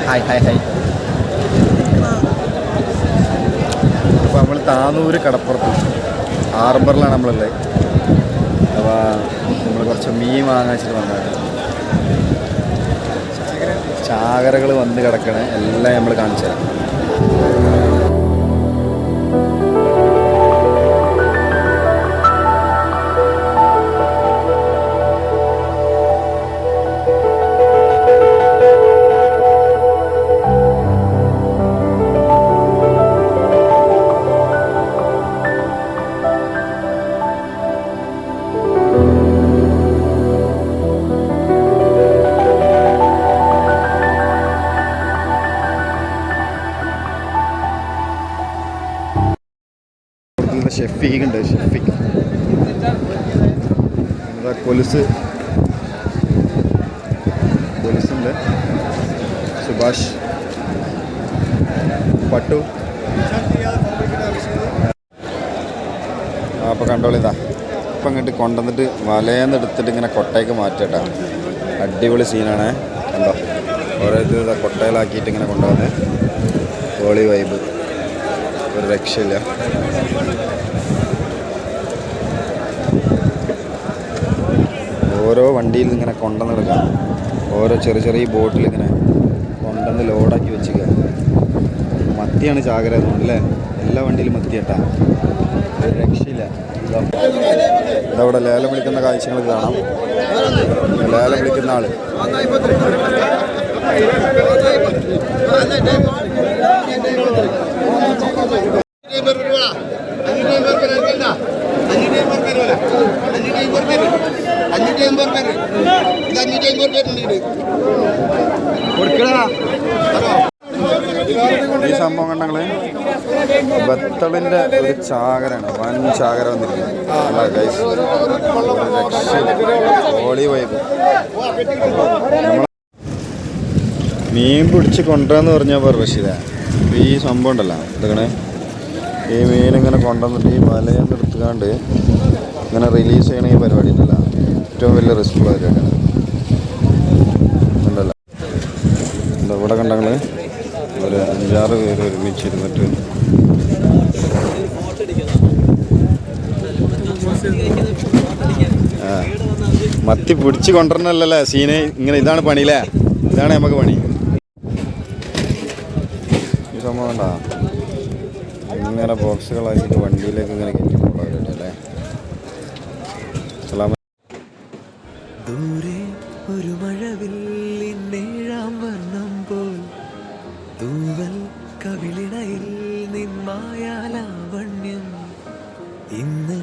Hi hi hi. അപ്പോൾ നമ്മൾ താനൂർ കടപ്പുറത്ത് ഹാർബറിലാണ് നമ്മളുള്ളത്. അപ്പോൾ നമ്മൾ കുറച്ച് മീൻ വാങ്ങിച്ചിട്ട് വന്നതാണ്. ചാകരകൾ വന്ന് കിടക്കണ എല്ലാം നമ്മൾ കാണിച്ചു തരാം. ഷെഫീഖ് ഉണ്ട്. ഷെഫീഖ് കൊലുസുണ്ട്. സുഭാഷ്, പട്ടു. അപ്പോൾ കണ്ടോളിതാ ഇപ്പം ഇങ്ങോട്ട് കൊണ്ടുവന്നിട്ട് വലയെന്ന് എടുത്തിട്ട് ഇങ്ങനെ കൊട്ടയ്ക്ക് മാറ്റട്ടാ. അടിപൊളി സീനാണ്. കണ്ടോ, ഓരോരുത്തർ ഇതാ കൊട്ടയിലാക്കിയിട്ട് ഇങ്ങനെ കൊണ്ടുവന്ന് ഹോളി വൈബ്. ഒരു രക്ഷയില്ല. ഓരോ വണ്ടിയിൽ ഇങ്ങനെ കൊണ്ടുവന്നെടുക്കാം. ഓരോ ചെറിയ ചെറിയ ബോട്ടിൽ ഇങ്ങനെ കൊണ്ടുവന്ന് ലോഡാക്കി വെച്ചിരിക്കുക. മത്തിയാണ് ചാകര തോന്നുന്നല്ലേ. എല്ലാ വണ്ടിയിലും മത്തി കേട്ടാ. ഒരു രക്ഷയില്ല. ഇതവിടെ ലേലം വിളിക്കുന്ന കാഴ്ചകൾ കാണാം. ലേലം വിളിക്കുന്ന ആള് ഈ സംഭവം കണ്ടങ്ങള് ബത്തളിന്റെ ഒരു ചാകരാണ്. വൻ ചാകര വന്നിരിക്കുന്നത്. Holy vibe. മീൻ പിടിച്ച് കൊണ്ടുവരാന്ന് പറഞ്ഞാൽ റഷീദ ഈ സംഭവം ഉണ്ടല്ലോ. ഇതൊക്കെ ഈ മീനിങ്ങനെ കൊണ്ടുവന്നിട്ട് ഈ വലയെന്ന് എടുത്തുകൊണ്ട് ഇങ്ങനെ റിലീസ് ചെയ്യണ ഈ പരിപാടി ഉണ്ടല്ലോ, ഏറ്റവും വലിയ റിസ്ക് ഉള്ള പരിപാടിയാണ്. ഉണ്ടല്ലോ ഇവിടെ കണ്ടങ്ങൾ ഒരു 5-6 പേര് ഒരുമിച്ചിരുന്നിട്ട് മത്തി പിടിച്ച് കൊണ്ടുവരണല്ലേ സീന്. ഇങ്ങനെ ഇതാണ് പണിയില്ലേ, ഇതാണ് നമുക്ക് പണി. ഈ സംഭവം കണ്ടാ ഇങ്ങനെ ബോക്സുകളാക്കിയിട്ട് വണ്ടിയിലേക്ക് ഇങ്ങനെ കയറ്റി പോകാറുണ്ടല്ലേ. ദൂരെ ഒരു മഴവില്ലിന്നേഴാം വർണ്ണം പോൽ തൂവൽ കവിളിണയിൽ നിന്മായാലാവണ്യം ഇന്ന്